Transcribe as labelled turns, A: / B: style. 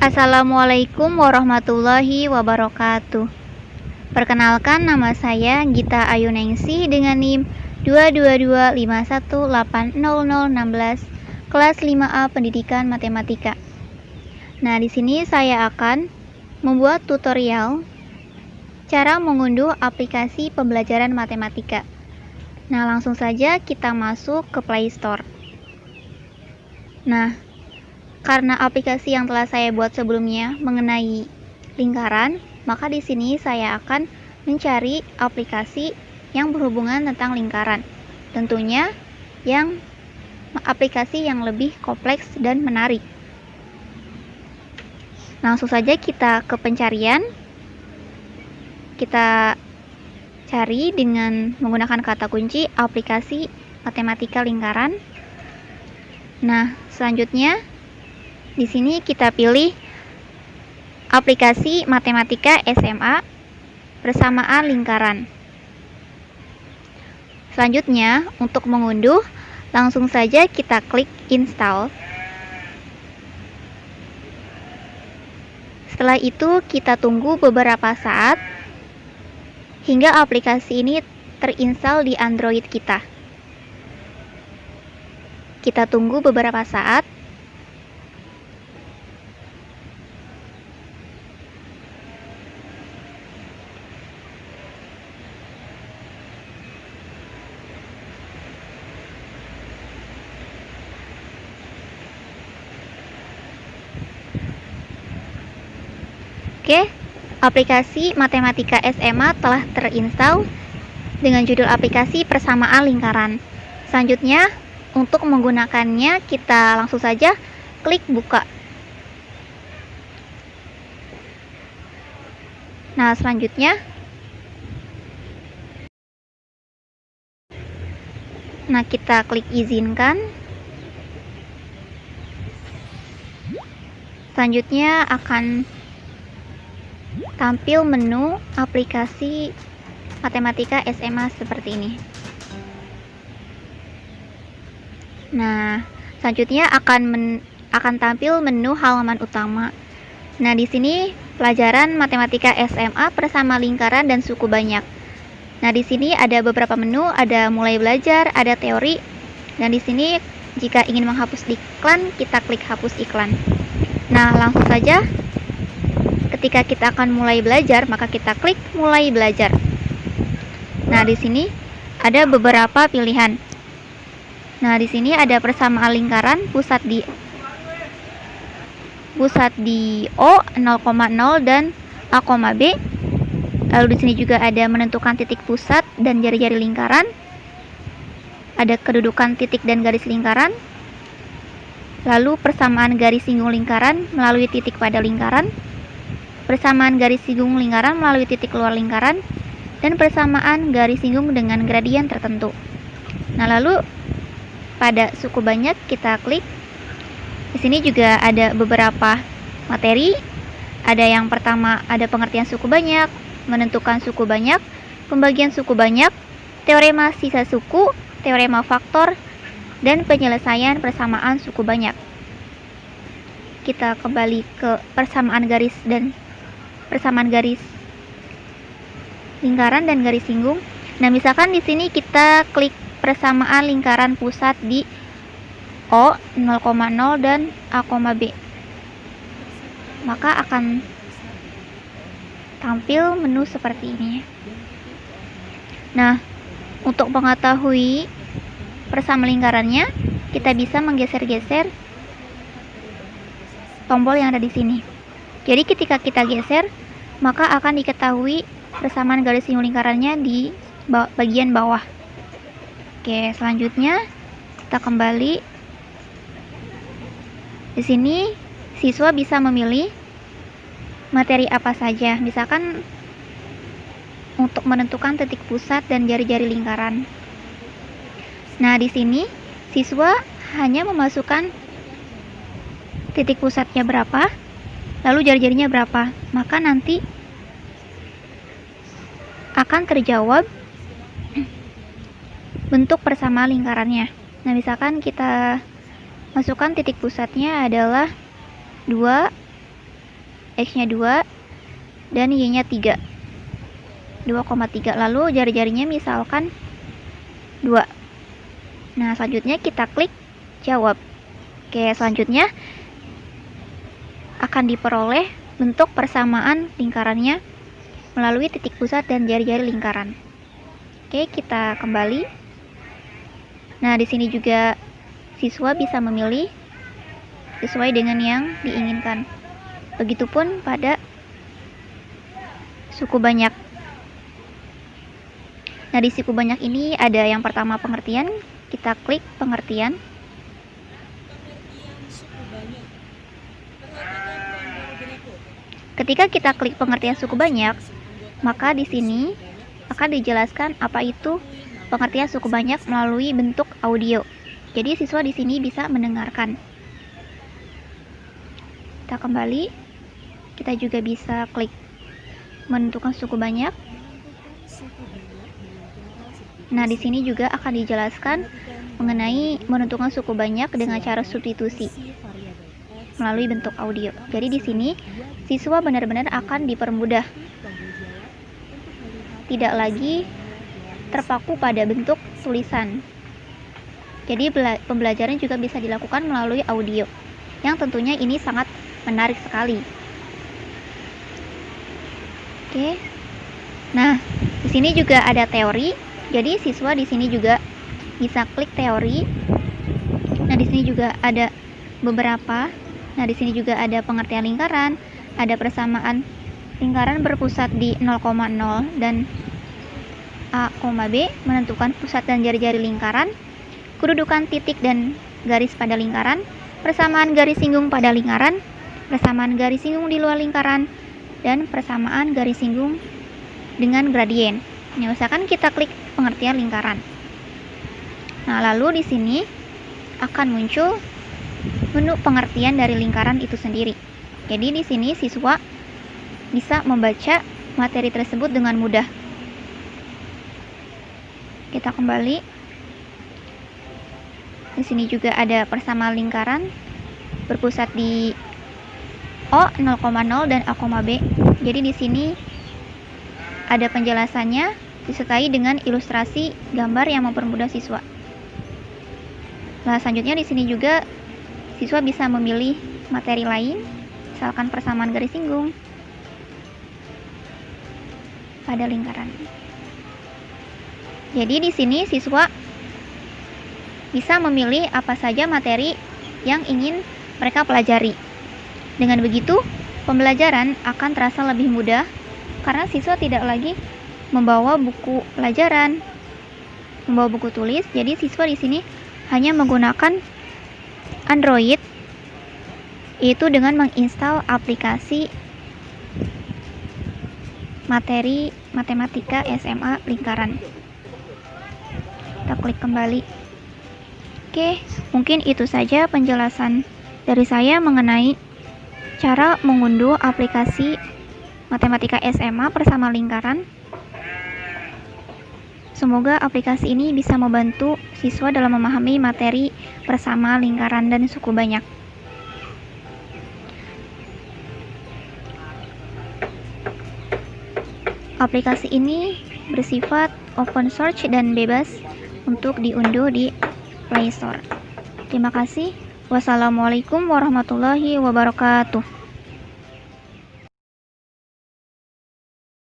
A: Assalamualaikum warahmatullahi wabarakatuh. Perkenalkan, nama saya Gita Ayuningsih dengan NIM 22251800016 kelas 5A Pendidikan Matematika. Nah, di sini saya akan membuat tutorial cara mengunduh aplikasi pembelajaran matematika. Nah, langsung saja kita masuk ke Play Store. Nah, karena aplikasi yang telah saya buat sebelumnya mengenai lingkaran, maka di sini saya akan mencari aplikasi yang berhubungan tentang lingkaran. Tentunya yang aplikasi yang lebih kompleks dan menarik. Langsung saja kita ke pencarian. Kita cari dengan menggunakan kata kunci aplikasi matematika lingkaran. Nah, selanjutnya di sini kita pilih aplikasi matematika SMA persamaan lingkaran. Selanjutnya, untuk mengunduh, langsung saja kita klik install. Setelah itu, kita tunggu beberapa saat hingga aplikasi ini terinstall di Android kita. Kita tunggu beberapa saat. Oke, aplikasi matematika SMA telah terinstall dengan judul aplikasi persamaan lingkaran. Selanjutnya, untuk menggunakannya kita langsung saja klik buka. Nah, selanjutnya kita klik izinkan. Selanjutnya akan tampil menu aplikasi matematika SMA seperti ini. Nah, selanjutnya akan tampil menu halaman utama. Nah, di sini pelajaran matematika SMA bersama lingkaran dan suku banyak. Nah, di sini ada beberapa menu, ada mulai belajar, ada teori. Dan di sini jika ingin menghapus iklan, kita klik hapus iklan. Nah, langsung saja ketika kita akan mulai belajar, maka kita klik mulai belajar. Nah, di sini ada beberapa pilihan. Nah, di sini ada persamaan lingkaran pusat di O 0,0 dan A, B. Lalu di sini juga ada menentukan titik pusat dan jari-jari lingkaran. Ada kedudukan titik dan garis lingkaran. Lalu persamaan garis singgung lingkaran melalui titik pada lingkaran. Persamaan garis singgung lingkaran melalui titik luar lingkaran, dan persamaan garis singgung dengan gradian tertentu. Nah, lalu pada suku banyak kita klik. Di sini juga ada beberapa materi. Ada yang pertama, ada pengertian suku banyak, menentukan suku banyak, pembagian suku banyak, teorema sisa suku, teorema faktor, dan penyelesaian persamaan suku banyak. Kita kembali ke persamaan garis lingkaran dan garis singgung. Nah, misalkan di sini kita klik persamaan lingkaran pusat di O 0,0 dan A, B. Maka akan tampil menu seperti ini. Nah, untuk mengetahui persamaan lingkarannya, kita bisa menggeser-geser tombol yang ada di sini. Jadi ketika kita geser, maka akan diketahui persamaan garis singgung lingkarannya di bagian bawah. Oke, selanjutnya kita kembali. Di sini siswa bisa memilih materi apa saja, misalkan untuk menentukan titik pusat dan jari-jari lingkaran. Nah, di sini siswa hanya memasukkan titik pusatnya berapa, lalu jari-jarinya berapa, maka nanti akan terjawab bentuk persamaan lingkarannya. Nah, misalkan kita masukkan titik pusatnya adalah 2, X-nya 2, dan Y-nya 3. 2,3. Lalu jari-jarinya misalkan 2. Nah, selanjutnya kita klik jawab. Oke, selanjutnya akan diperoleh bentuk persamaan lingkarannya melalui titik pusat dan jari-jari lingkaran. Oke, kita kembali. Nah, di sini juga siswa bisa memilih sesuai dengan yang diinginkan. Begitupun pada suku banyak. Nah, di suku banyak ini ada yang pertama pengertian. Kita klik pengertian. Ketika kita klik pengertian suku banyak, maka di sini akan dijelaskan apa itu pengertian suku banyak melalui bentuk audio. Jadi siswa di sini bisa mendengarkan. Kita kembali. Kita juga bisa klik menentukan suku banyak. Nah, di sini juga akan dijelaskan mengenai menentukan suku banyak dengan cara substitusi melalui bentuk audio. Jadi di sini siswa benar-benar akan dipermudah. Tidak lagi terpaku pada bentuk tulisan. Jadi pembelajaran juga bisa dilakukan melalui audio. Yang tentunya ini sangat menarik sekali. Oke. Nah, di sini juga ada teori. Jadi siswa di sini juga bisa klik teori. Nah, di sini juga ada beberapa. Nah, di sini juga ada pengertian lingkaran, ada persamaan lingkaran berpusat di 0,0 dan A, B, menentukan pusat dan jari-jari lingkaran, kedudukan titik dan garis pada lingkaran, persamaan garis singgung pada lingkaran, persamaan garis singgung di luar lingkaran, dan persamaan garis singgung dengan gradien. Nah, misalkan kita klik pengertian lingkaran. Nah, lalu di sini akan muncul menu pengertian dari lingkaran itu sendiri. Jadi di sini siswa bisa membaca materi tersebut dengan mudah. Kita kembali. Di sini juga ada persamaan lingkaran berpusat di O 0,0 dan A, B. Jadi di sini ada penjelasannya disertai dengan ilustrasi gambar yang mempermudah siswa. Nah, selanjutnya di sini juga siswa bisa memilih materi lain, misalkan persamaan garis singgung pada lingkaran. Jadi di sini siswa bisa memilih apa saja materi yang ingin mereka pelajari. Dengan begitu, pembelajaran akan terasa lebih mudah karena siswa tidak lagi membawa buku pelajaran, membawa buku tulis. Jadi siswa di sini hanya menggunakan Android, yaitu dengan menginstal aplikasi materi matematika SMA lingkaran. Kita klik kembali. Oke, mungkin itu saja penjelasan dari saya mengenai cara mengunduh aplikasi matematika SMA bersama lingkaran. Semoga aplikasi ini bisa membantu siswa dalam memahami materi bersama lingkaran dan suku banyak. Aplikasi ini bersifat open source dan bebas untuk diunduh di Play Store. Terima kasih. Wassalamualaikum warahmatullahi wabarakatuh.